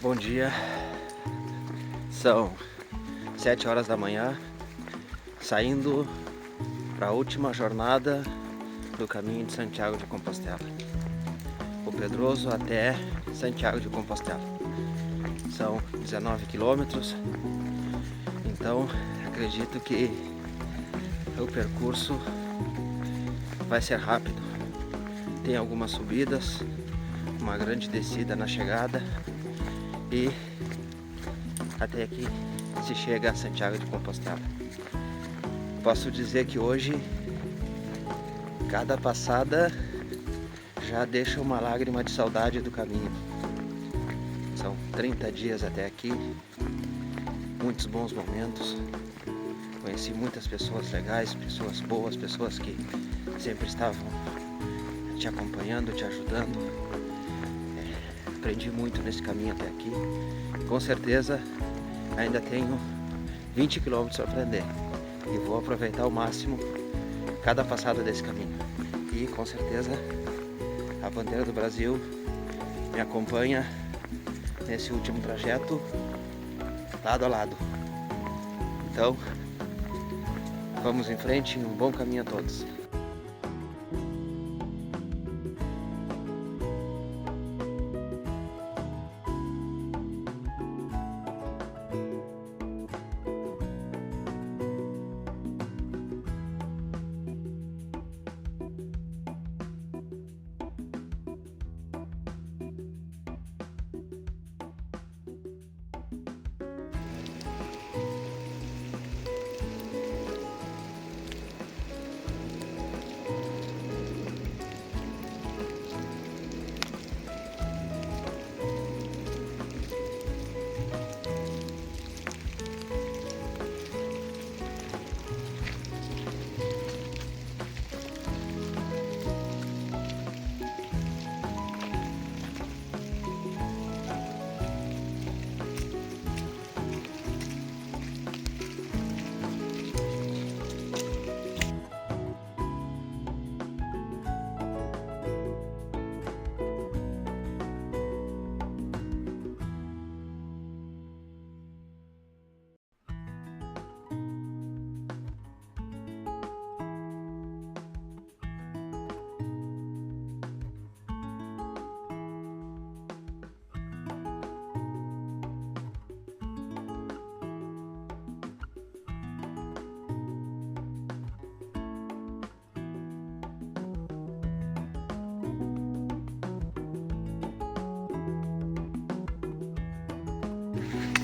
Bom dia, são 7 horas da manhã, saindo para a última jornada do caminho de Santiago de Compostela, o Pedroso até Santiago de Compostela. São 19 quilômetros, então acredito que o percurso vai ser rápido. Tem algumas subidas, uma grande descida na chegada e até aqui se chega a Santiago de Compostela. Posso dizer que hoje cada passada já deixa uma lágrima de saudade do caminho. São 30 dias até aqui, muitos bons momentos. Conheci muitas pessoas legais, pessoas boas, pessoas que sempre estavam te acompanhando, te ajudando. Aprendi muito nesse caminho até aqui. Com certeza ainda tenho 20 quilômetros para aprender e vou aproveitar ao máximo cada passada desse caminho. E com certeza a bandeira do Brasil me acompanha nesse último trajeto lado a lado. Então vamos em frente, um bom caminho a todos.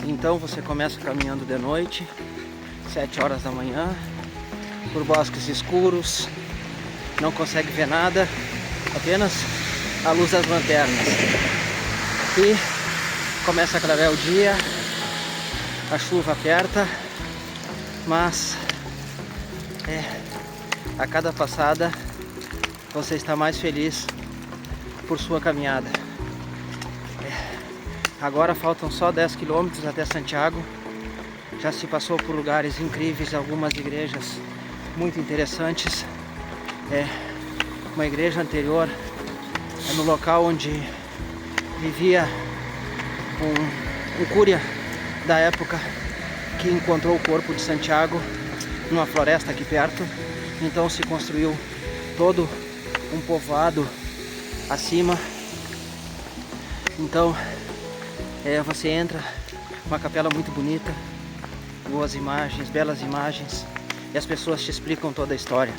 Então você começa caminhando de noite, 7 horas da manhã, por bosques escuros, não consegue ver nada, apenas a luz das lanternas. E começa a clarear o dia, a chuva aperta, mas a cada passada você está mais feliz por sua caminhada. Agora faltam só 10 quilômetros até Santiago. Já se passou por lugares incríveis, algumas igrejas muito interessantes. Uma igreja anterior no local onde vivia um cúria da época que encontrou o corpo de Santiago numa floresta aqui perto. Então se construiu todo um povoado acima. Então você entra, uma capela muito bonita, boas imagens, belas imagens, e as pessoas te explicam toda a história.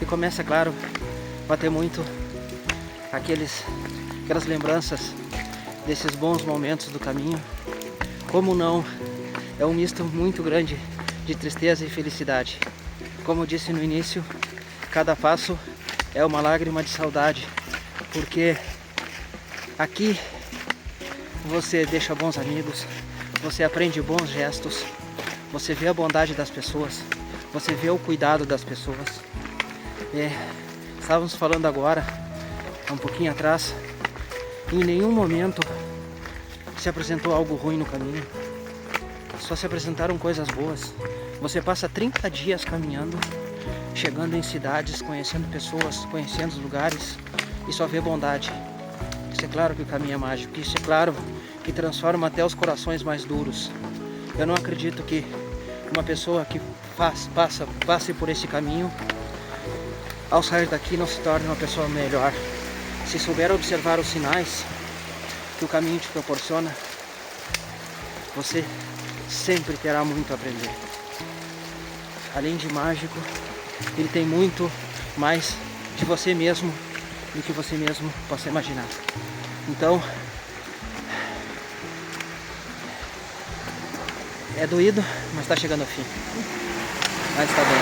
E começa, claro, a bater muito aquelas lembranças desses bons momentos do caminho. Como não, é um misto muito grande de tristeza e felicidade. Como eu disse no início, cada passo é uma lágrima de saudade, porque aqui você deixa bons amigos, você aprende bons gestos, você vê a bondade das pessoas, você vê o cuidado das pessoas. Estávamos falando agora, um pouquinho atrás, em nenhum momento se apresentou algo ruim no caminho, só se apresentaram coisas boas. Você passa 30 dias caminhando, chegando em cidades, conhecendo pessoas, conhecendo lugares, e só vê bondade, Isso é claro que o caminho é mágico. Isso é claro que transforma até os corações mais duros. Eu não acredito que uma pessoa que passe por esse caminho, ao sair daqui, não se torne uma pessoa melhor. Se souber observar os sinais que o caminho te proporciona, você sempre terá muito a aprender. Além de mágico, ele tem muito mais de você mesmo do que você mesmo possa imaginar. Então, é doído, mas está chegando ao fim. Mas está bem.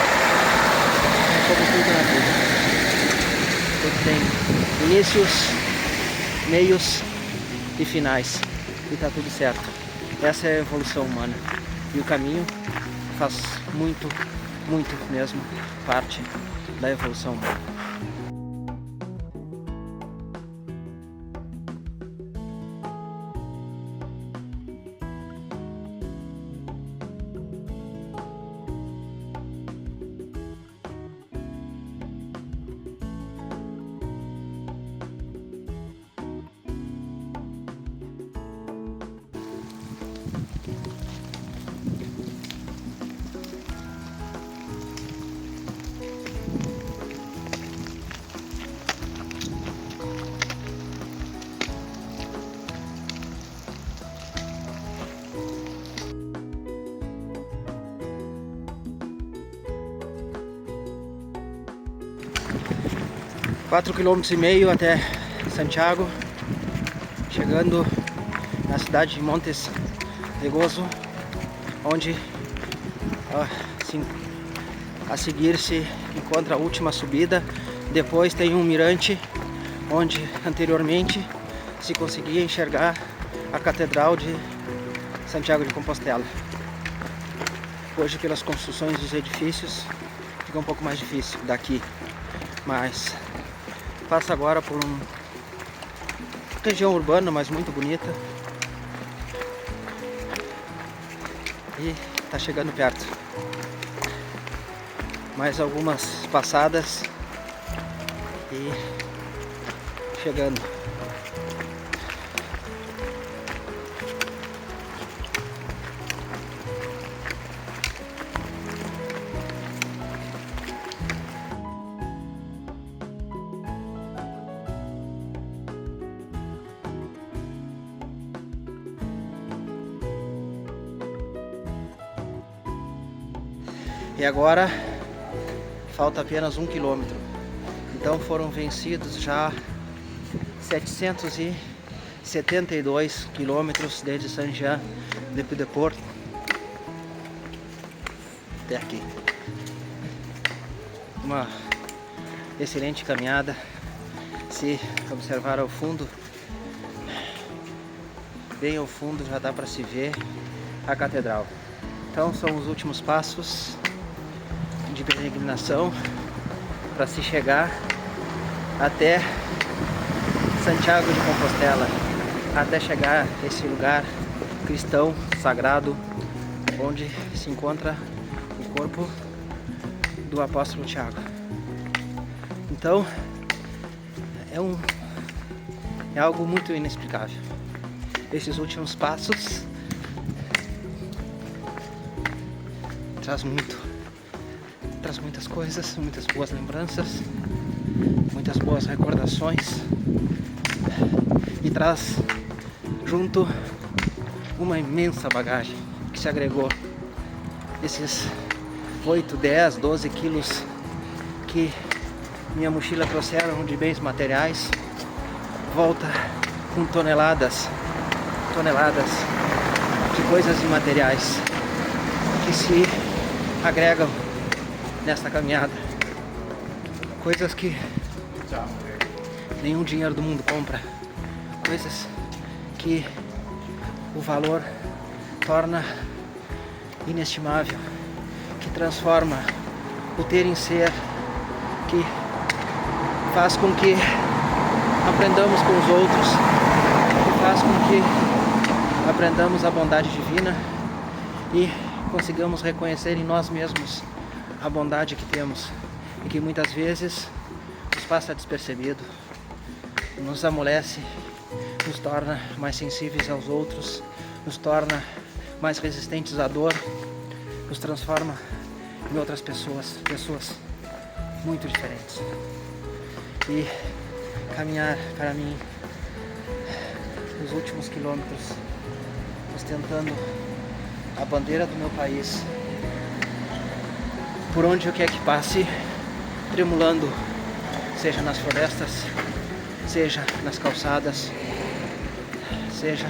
É como tudo na vida. Tudo tem inícios, meios e finais. E está tudo certo. Essa é a evolução humana. E o caminho faz muito, muito mesmo parte da evolução humana. Quatro quilômetros e meio até Santiago, chegando na cidade de Montes de Gozo, onde a seguir se encontra a última subida. Depois tem um mirante onde anteriormente se conseguia enxergar a Catedral de Santiago de Compostela. Hoje, pelas construções dos edifícios, fica um pouco mais difícil daqui, mas passa agora por uma região urbana, mas muito bonita, e está chegando perto. Mais algumas passadas e chegando. E agora falta apenas 1 quilômetro. Então foram vencidos já 772 quilômetros desde Saint-Jean-de-Pied-de-Port até aqui. Uma excelente caminhada. Se observar ao fundo, bem ao fundo, já dá para se ver a catedral. Então são os últimos passos de peregrinação para se chegar até Santiago de Compostela, até chegar a esse lugar cristão sagrado onde se encontra o corpo do apóstolo Tiago. Então é algo muito inexplicável. Esses últimos passos traz muitas coisas, muitas boas lembranças, muitas boas recordações, e traz junto uma imensa bagagem que se agregou. Esses 8, 10, 12 quilos que minha mochila trouxeram de bens materiais, volta com toneladas de coisas imateriais que se agregam nesta caminhada. Coisas que nenhum dinheiro do mundo compra. Coisas que o valor torna inestimável, que transforma o ter em ser, que faz com que aprendamos com os outros, que faz com que aprendamos a bondade divina e consigamos reconhecer em nós mesmos a bondade que temos e que muitas vezes nos passa despercebido, nos amolece nos torna mais sensíveis aos outros, nos torna mais resistentes à dor, nos transforma em outras pessoas muito diferentes. E caminhar para mim os últimos quilômetros, ostentando a bandeira do meu país, por onde eu quer que passe, tremulando, seja nas florestas, seja nas calçadas, seja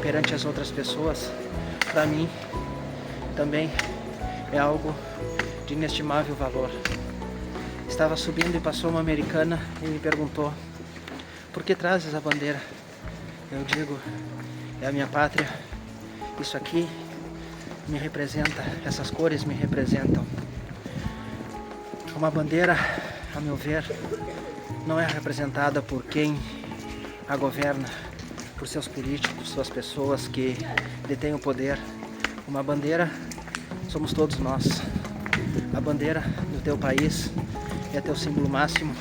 perante as outras pessoas, para mim também é algo de inestimável valor. Estava subindo e passou uma americana e me perguntou: por que trazes a bandeira? Eu digo: é a minha pátria, isso aqui me representa, essas cores me representam. Uma bandeira, a meu ver, não é representada por quem a governa, por seus políticos, suas pessoas que detêm o poder. Uma bandeira somos todos nós. A bandeira do teu país é teu símbolo máximo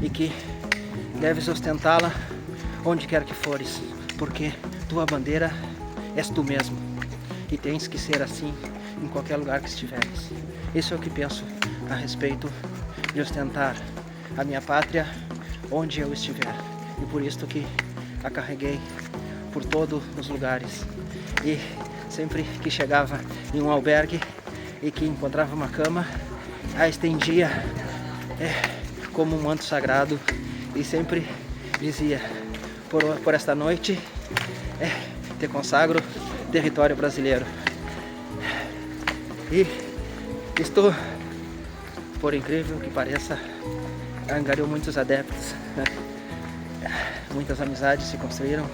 e que deves ostentá-la onde quer que fores, porque tua bandeira és tu mesmo e tens que ser assim em qualquer lugar que estiveres. Isso é o que penso a respeito de ostentar a minha pátria onde eu estiver, e por isso que a carreguei por todos os lugares. E sempre que chegava em um albergue e que encontrava uma cama, a estendia como um manto sagrado e sempre dizia: por esta noite te consagro território brasileiro. E isto, por incrível que pareça, angariou muitos adeptos, né? Muitas amizades se construíram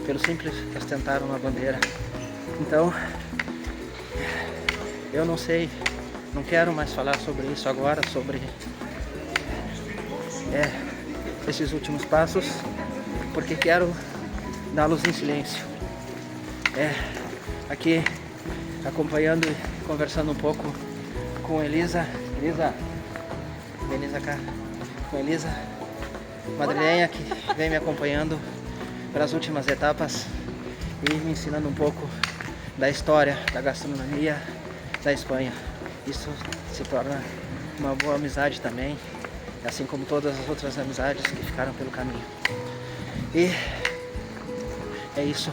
pelo simples que ostentaram uma bandeira. Então, eu não sei, não quero mais falar sobre isso agora, sobre esses últimos passos, porque quero dá-los em silêncio. Aqui, acompanhando e conversando um pouco com Elisa cá, com Elisa, madrilenha, que vem me acompanhando pelas últimas etapas e me ensinando um pouco da história, da gastronomia da Espanha. Isso se torna uma boa amizade também, assim como todas as outras amizades que ficaram pelo caminho. E é isso,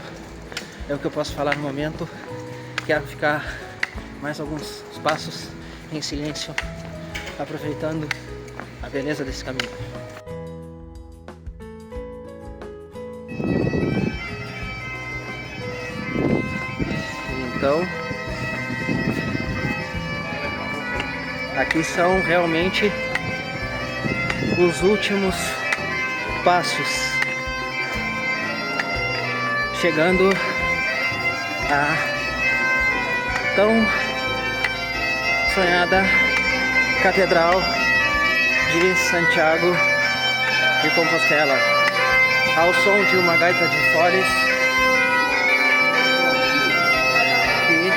é o que eu posso falar no momento. Quero ficar mais alguns passos em silêncio, aproveitando a beleza desse caminho. Então, aqui são realmente os últimos passos, chegando à tão sonhada Catedral de Santiago de Compostela, ao som de uma gaita de foles que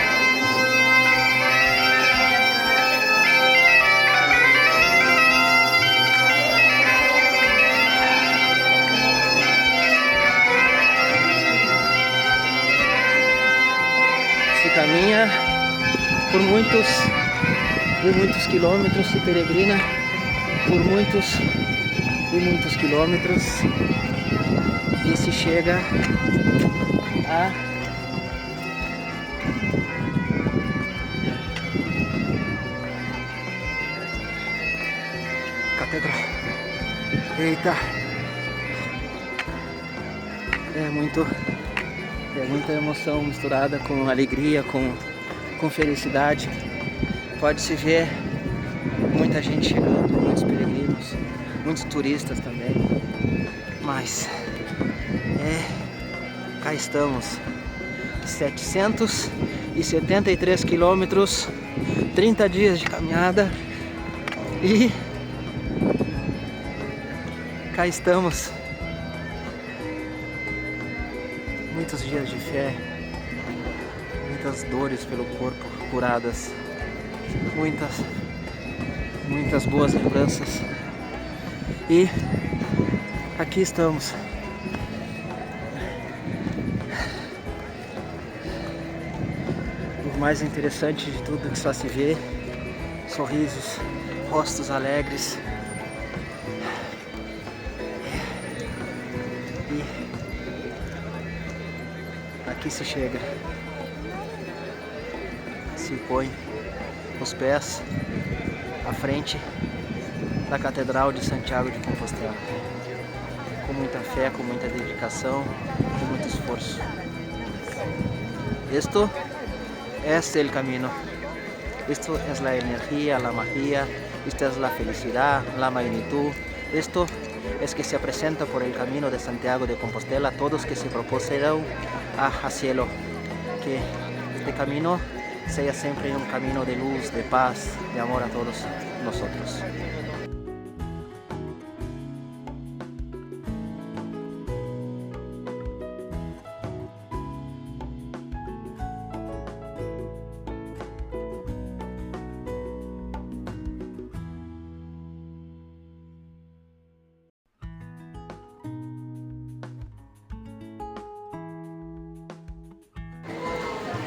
se caminha por muitos e muitos quilômetros, se peregrina por muitos e muitos quilômetros e se chega a catedral. Eita! É muita emoção misturada com alegria, com felicidade. Pode-se ver muita gente chegando, muitos peregrinos, muitos turistas também. Mas cá estamos, 773 quilômetros, 30 dias de caminhada e cá estamos. Muitos dias de fé, muitas dores pelo corpo curadas, muitas boas lembranças. E aqui estamos, mais interessante de tudo que só se vê sorrisos, rostos alegres. E aqui se chega, se põe os pés à frente da Catedral de Santiago de Compostela, com muita fé, com muita dedicação, com muito esforço. Esto es el camino, esto es la energía, la magia, esta es la felicidad, la magnitud. Esto es que se presenta por el camino de Santiago de Compostela todos que se propusieron a cielo, que este camino sea siempre un camino de luz, de paz, de amor a todos nosotros.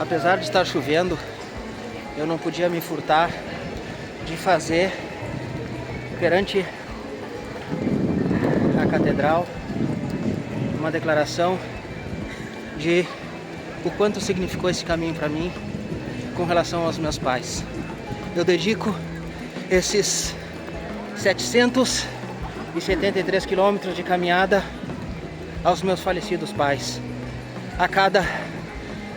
Apesar de estar chovendo, eu não podia me furtar de fazer perante a catedral uma declaração de o quanto significou esse caminho para mim com relação aos meus pais. Eu dedico esses 773 quilômetros de caminhada aos meus falecidos pais. A cada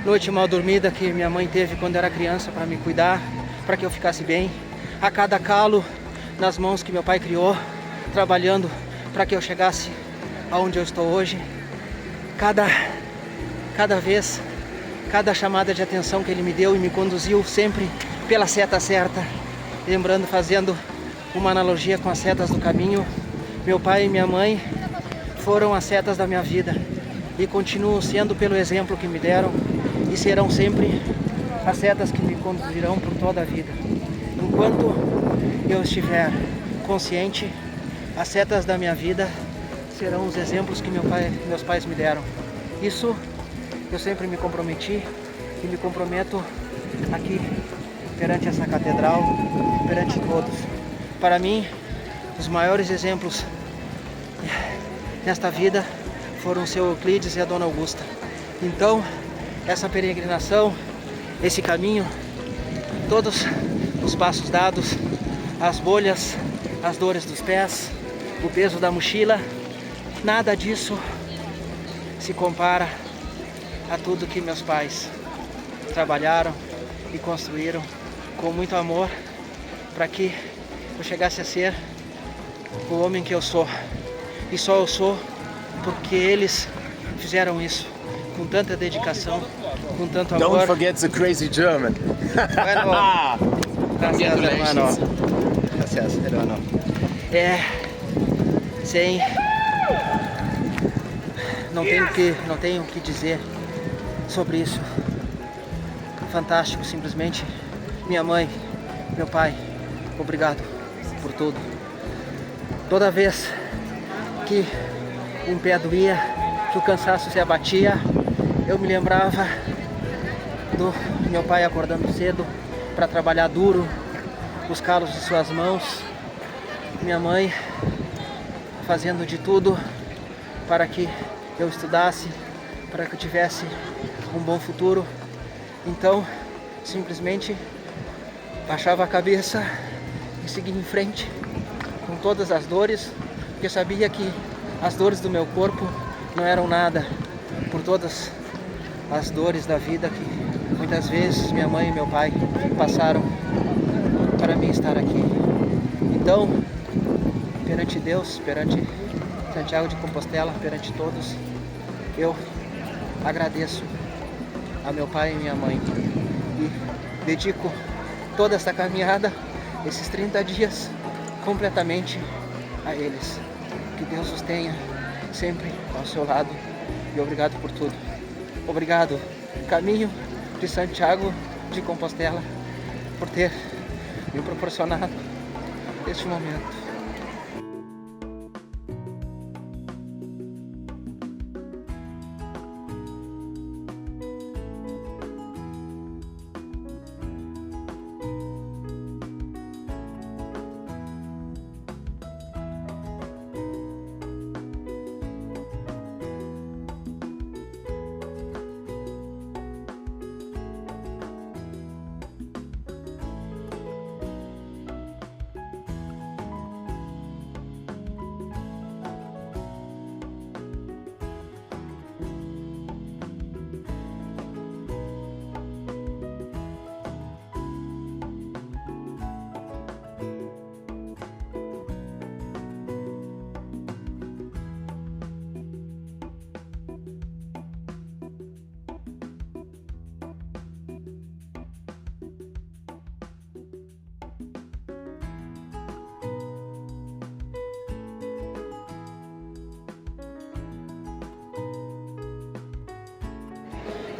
noite mal dormida que minha mãe teve quando era criança para me cuidar, para que eu ficasse bem. A cada calo nas mãos que meu pai criou, trabalhando para que eu chegasse aonde eu estou hoje. Cada vez, cada chamada de atenção que ele me deu e me conduziu sempre pela seta certa. Lembrando, fazendo uma analogia com as setas do caminho, meu pai e minha mãe foram as setas da minha vida e continuam sendo pelo exemplo que me deram. E serão sempre as setas que me conduzirão por toda a vida. Enquanto eu estiver consciente, as setas da minha vida serão os exemplos que meus pais me deram. Isso eu sempre me comprometi e me comprometo aqui perante essa catedral, perante todos. Para mim, os maiores exemplos nesta vida foram o seu Euclides e a Dona Augusta. Então, essa peregrinação, esse caminho, todos os passos dados, as bolhas, as dores dos pés, o peso da mochila, nada disso se compara a tudo que meus pais trabalharam e construíram com muito amor para que eu chegasse a ser o homem que eu sou. E só eu sou porque eles fizeram isso com tanta dedicação, com tanto amor. Don't forget the crazy German. Bueno, gracias, hermano. Gracias, hermano. Não tenho o que dizer sobre isso. Fantástico, simplesmente. Minha mãe, meu pai, obrigado por tudo. Toda vez que um pé doía, que o cansaço se abatia, eu me lembrava do meu pai acordando cedo para trabalhar duro, os calos de suas mãos, minha mãe fazendo de tudo para que eu estudasse, para que eu tivesse um bom futuro. Então, simplesmente baixava a cabeça e seguia em frente com todas as dores, porque sabia que as dores do meu corpo não eram nada por todas as dores da vida que muitas vezes minha mãe e meu pai passaram para mim estar aqui. Então, perante Deus, perante Santiago de Compostela, perante todos, eu agradeço a meu pai e minha mãe e dedico toda essa caminhada, esses 30 dias, completamente a eles. Que Deus os tenha sempre ao seu lado e obrigado por tudo. Obrigado, Caminho de Santiago de Compostela, por ter me proporcionado este momento.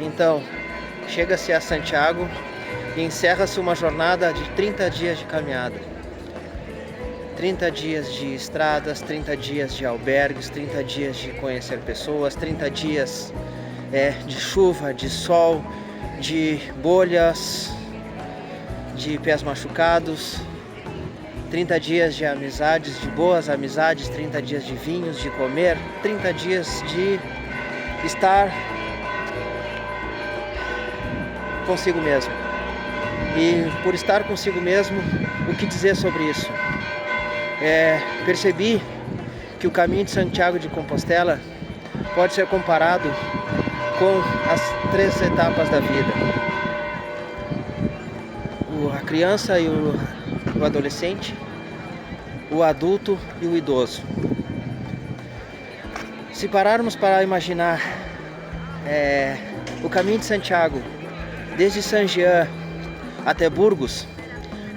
Então, chega-se a Santiago e encerra-se uma jornada de 30 dias de caminhada. 30 dias de estradas, 30 dias de albergues, 30 dias de conhecer pessoas, 30 dias de chuva, de sol, de bolhas, de pés machucados, 30 dias de amizades, de boas amizades, 30 dias de vinhos, de comer, 30 dias de estar consigo mesmo. E por estar consigo mesmo, o que dizer sobre isso? Percebi que o caminho de Santiago de Compostela pode ser comparado com as 3 etapas da vida. A criança e o adolescente, o adulto e o idoso. Se pararmos para imaginar o caminho de Santiago, desde Saint-Jean até Burgos,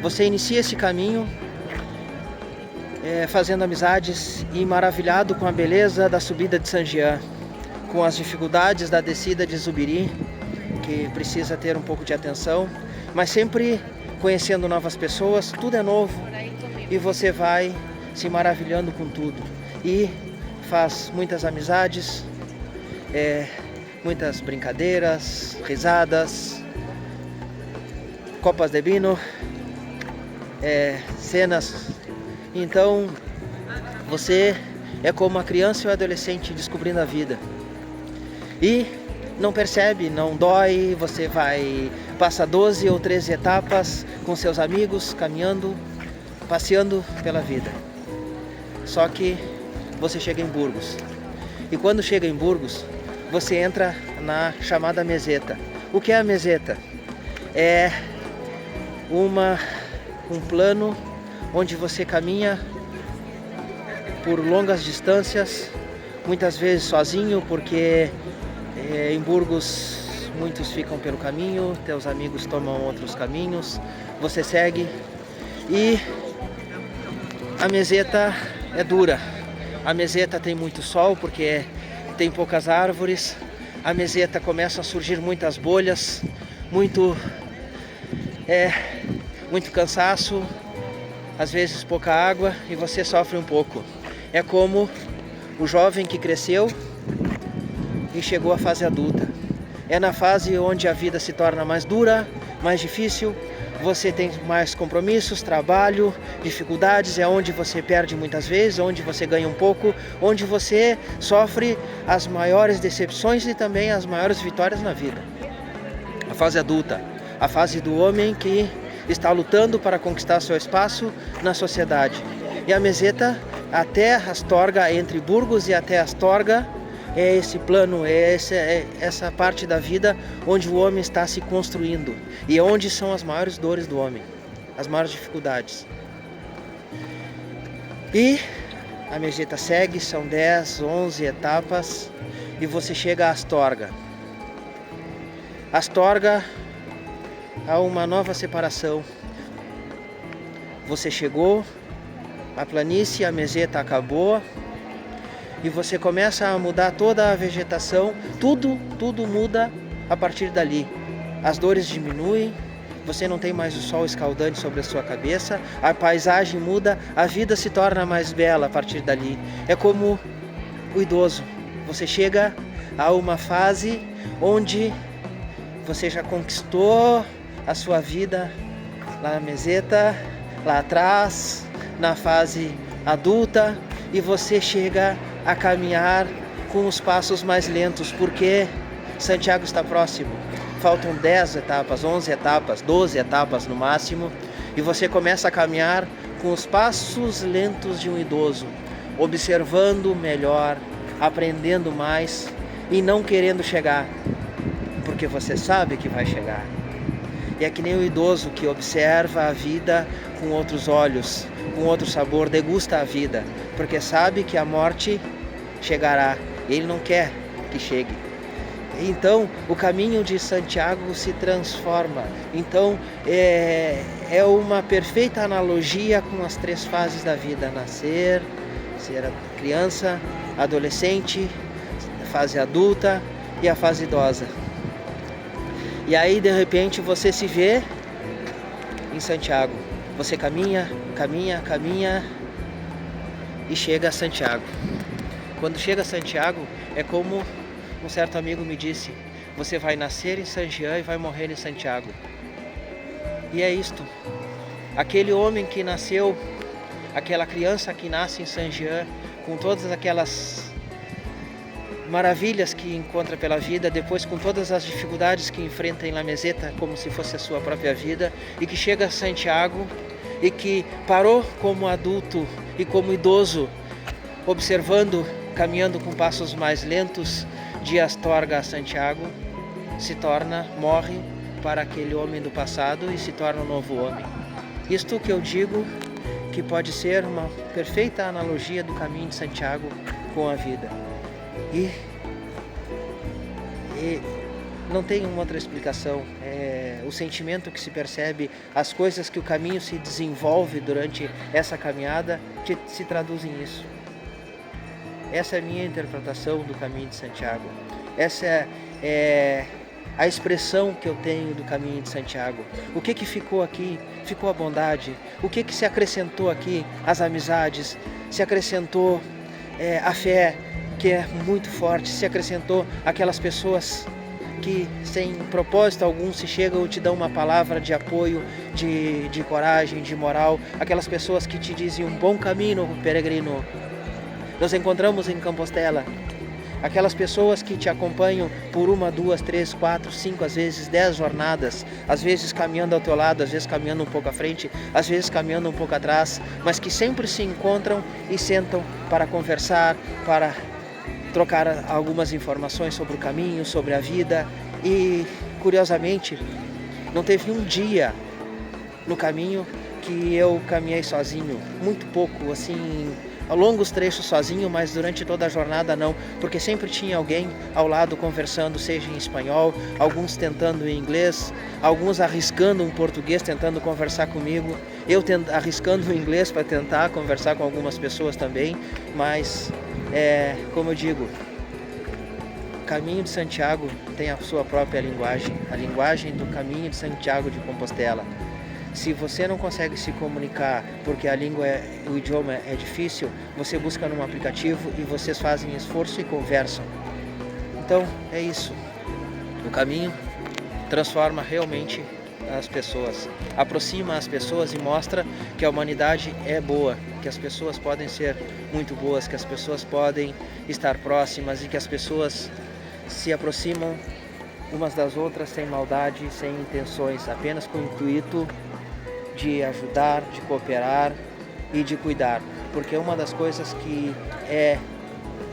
você inicia esse caminho fazendo amizades e maravilhado com a beleza da subida de Saint-Jean, com as dificuldades da descida de Zubiri, que precisa ter um pouco de atenção, mas sempre conhecendo novas pessoas, tudo é novo e você vai se maravilhando com tudo e faz muitas amizades, muitas brincadeiras, risadas, copas de vino, cenas. Então você é como a criança e o adolescente descobrindo a vida e não percebe, não dói, você passa 12 ou 13 etapas com seus amigos, caminhando, passeando pela vida. Só que você chega em Burgos. E quando chega em Burgos, você entra na chamada meseta. O que é a meseta? É um plano onde você caminha por longas distâncias, muitas vezes sozinho, porque em Burgos muitos ficam pelo caminho, teus amigos tomam outros caminhos, você segue e a meseta é dura. A meseta tem muito sol porque tem poucas árvores, a meseta começa a surgir muitas bolhas, muito cansaço, às vezes pouca água e você sofre um pouco. É como o jovem que cresceu e chegou à fase adulta. É na fase onde a vida se torna mais dura, mais difícil, você tem mais compromissos, trabalho, dificuldades, é onde você perde muitas vezes, onde você ganha um pouco, onde você sofre as maiores decepções e também as maiores vitórias na vida. A fase adulta, a fase do homem que está lutando para conquistar seu espaço na sociedade. E a meseta até Astorga, entre Burgos e até Astorga, é esse plano, essa parte da vida onde o homem está se construindo e onde são as maiores dores do homem, as maiores dificuldades. E a meseta segue, são 10, 11 etapas e você chega a Astorga. Astorga, há uma nova separação. Você chegou, a planície, a meseta acabou e você começa a mudar toda a vegetação, tudo muda a partir dali. As dores diminuem, você não tem mais o sol escaldante sobre a sua cabeça, a paisagem muda, a vida se torna mais bela a partir dali. É como o idoso, você chega a uma fase onde você já conquistou a sua vida lá na meseta, lá atrás, na fase adulta, e você chega a caminhar com os passos mais lentos, porque Santiago está próximo. Faltam 10 etapas, 11 etapas, 12 etapas no máximo, e você começa a caminhar com os passos lentos de um idoso, observando melhor, aprendendo mais e não querendo chegar, porque você sabe que vai chegar. E é que nem o idoso que observa a vida com outros olhos, com outro sabor, degusta a vida, porque sabe que a morte chegará, ele não quer que chegue. Então o caminho de Santiago se transforma. Então é uma perfeita analogia com as 3 fases da vida: nascer, ser criança, adolescente, fase adulta e a fase idosa. E aí de repente você se vê em Santiago. Você caminha, caminha, caminha e chega a Santiago. Quando chega a Santiago, é como um certo amigo me disse: você vai nascer em San Jean e vai morrer em Santiago. E é isto. Aquele homem que nasceu, aquela criança que nasce em San Jean, com todas aquelas maravilhas que encontra pela vida, depois com todas as dificuldades que enfrenta em La Meseta, como se fosse a sua própria vida, e que chega a Santiago e que parou como adulto e como idoso, observando, caminhando com passos mais lentos de Astorga a Santiago, morre para aquele homem do passado e se torna um novo homem. Isto que eu digo que pode ser uma perfeita analogia do caminho de Santiago com a vida. E não tem uma outra explicação. É o sentimento que se percebe, as coisas que o caminho se desenvolve durante essa caminhada se traduzem nisso. Essa é a minha interpretação do caminho de Santiago. Essa é a expressão que eu tenho do caminho de Santiago. O que ficou aqui? Ficou a bondade. O que se acrescentou aqui? As amizades. Se acrescentou a fé, que é muito forte. Se acrescentou aquelas pessoas que sem propósito algum se chegam e te dão uma palavra de apoio, de coragem, de moral. Aquelas pessoas que te dizem um bom caminho, peregrino. Nos encontramos em Compostela. Aquelas pessoas que te acompanham por 1, 2, 3, 4, 5, às vezes 10 jornadas, às vezes caminhando ao teu lado, às vezes caminhando um pouco à frente, às vezes caminhando um pouco atrás, mas que sempre se encontram e sentam para conversar, para trocar algumas informações sobre o caminho, sobre a vida. E, curiosamente, não teve um dia no caminho que eu caminhei sozinho, muito pouco, assim, a longos trechos sozinho, mas durante toda a jornada não, porque sempre tinha alguém ao lado conversando, seja em espanhol, alguns tentando em inglês, alguns arriscando um português, tentando conversar comigo, eu arriscando o inglês para tentar conversar com algumas pessoas também, mas como eu digo, o caminho de Santiago tem a sua própria linguagem, a linguagem do caminho de Santiago de Compostela. Se você não consegue se comunicar porque a língua, o idioma é difícil, você busca num aplicativo e vocês fazem esforço e conversam. Então é isso. O caminho transforma realmente as pessoas, aproxima as pessoas e mostra que a humanidade é boa, que as pessoas podem ser muito boas, que as pessoas podem estar próximas e que as pessoas se aproximam umas das outras sem maldade, sem intenções, apenas com o intuito de ajudar, de cooperar e de cuidar, porque uma das coisas que é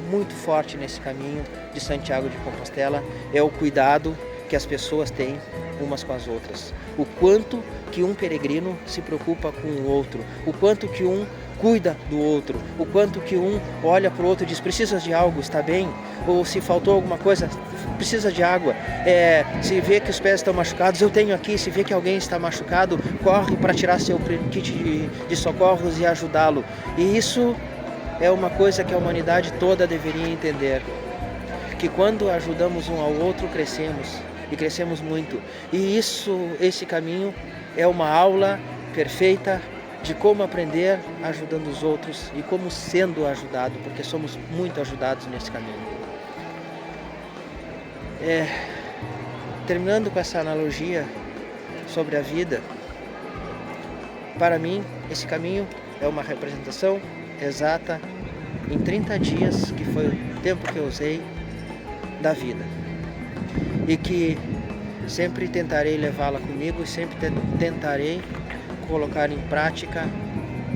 muito forte nesse caminho de Santiago de Compostela é o cuidado que as pessoas têm umas com as outras, o quanto que um peregrino se preocupa com o outro, o quanto que um cuida do outro, o quanto que um olha para o outro e diz: precisas de algo, está bem? Ou se faltou alguma coisa, precisa de água. Se vê que os pés estão machucados, eu tenho aqui. Se vê que alguém está machucado, corre para tirar seu kit de socorros e ajudá-lo. E isso é uma coisa que a humanidade toda deveria entender, que quando ajudamos um ao outro, crescemos, e crescemos muito. E esse caminho é uma aula perfeita de como aprender ajudando os outros e como sendo ajudado, porque somos muito ajudados nesse caminho. Terminando com essa analogia sobre a vida, para mim esse caminho é uma representação exata em 30 dias, que foi o tempo que eu usei da vida, e que sempre tentarei levá-la comigo e sempre tentarei colocar em prática,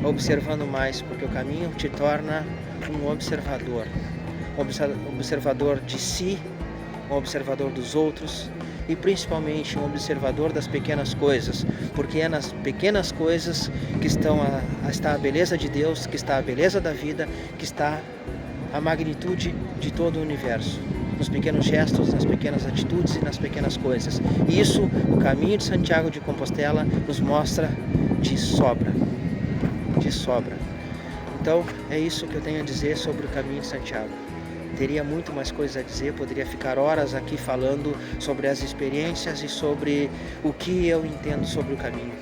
observando mais, porque o caminho te torna um observador de si, um observador dos outros e principalmente um observador das pequenas coisas, porque é nas pequenas coisas que está a beleza de Deus, que está a beleza da vida, que está a magnitude de todo o universo, nos pequenos gestos, nas pequenas atitudes e nas pequenas coisas. E isso, o caminho de Santiago de Compostela nos mostra de sobra. Então, é isso que eu tenho a dizer sobre o caminho de Santiago. Teria muito mais coisas a dizer, poderia ficar horas aqui falando sobre as experiências e sobre o que eu entendo sobre o caminho.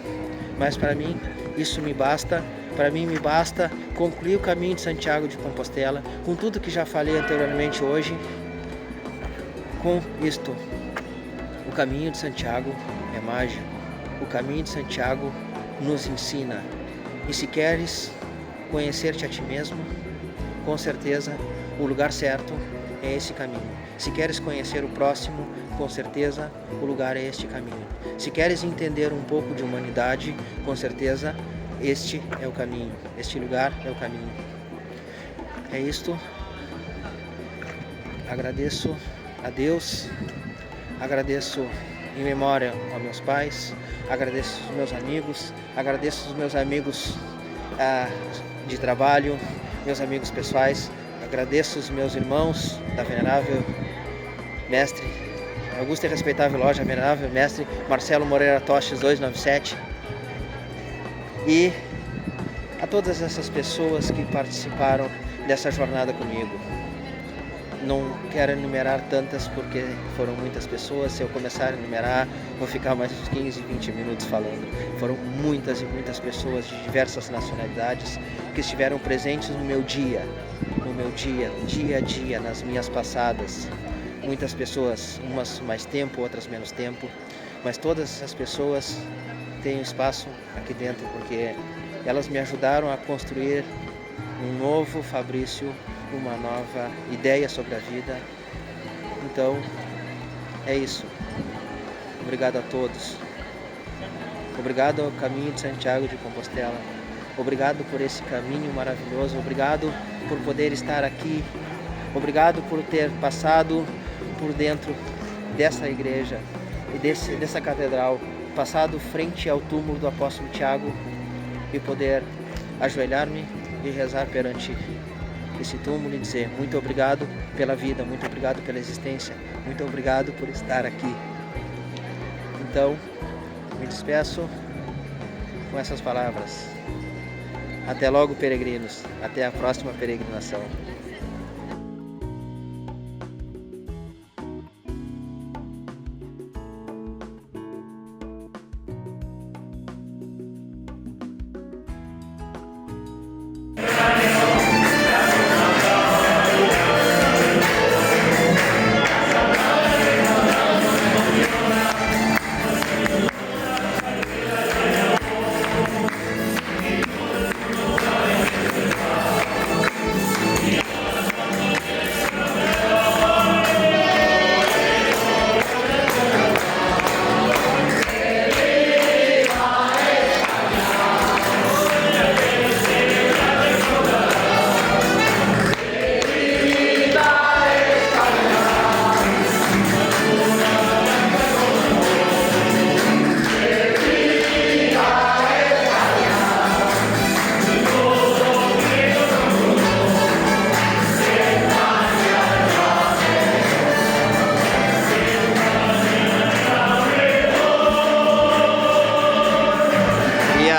Mas para mim, isso me basta. Para mim me basta concluir o caminho de Santiago de Compostela, com tudo que já falei anteriormente hoje. Com isto, o caminho de Santiago é mágico. O caminho de Santiago nos ensina. E se queres conhecer-te a ti mesmo, com certeza o lugar certo é esse caminho. Se queres conhecer o próximo, com certeza o lugar é este caminho. Se queres entender um pouco de humanidade, com certeza este é o caminho. Este lugar é o caminho. É isto. Agradeço a Deus, agradeço em memória aos meus pais, agradeço os meus amigos de trabalho, meus amigos pessoais, agradeço os meus irmãos da Venerável Mestre, Augusta e Respeitável Loja Venerável Mestre Marcelo Moreira Toches 297, e a todas essas pessoas que participaram dessa jornada comigo. Não quero enumerar tantas porque foram muitas pessoas. Se eu começar a enumerar, vou ficar mais uns 15, 20 minutos falando. Foram muitas e muitas pessoas de diversas nacionalidades que estiveram presentes no meu dia a dia, nas minhas passadas. Muitas pessoas, umas mais tempo, outras menos tempo, mas todas essas pessoas têm um espaço aqui dentro porque elas me ajudaram a construir um novo Fabrício, uma nova ideia sobre a vida. Então, é isso. Obrigado a todos. Obrigado ao caminho de Santiago de Compostela. Obrigado por esse caminho maravilhoso. Obrigado por poder estar aqui. Obrigado por ter passado por dentro dessa igreja e dessa catedral, passado frente ao túmulo do apóstolo Tiago e poder ajoelhar-me e rezar perante esse túmulo e dizer muito obrigado pela vida, muito obrigado pela existência, muito obrigado por estar aqui. Então, me despeço com essas palavras. Até logo, peregrinos. Até a próxima peregrinação.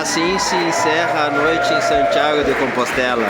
Assim se encerra a noite em Santiago de Compostela.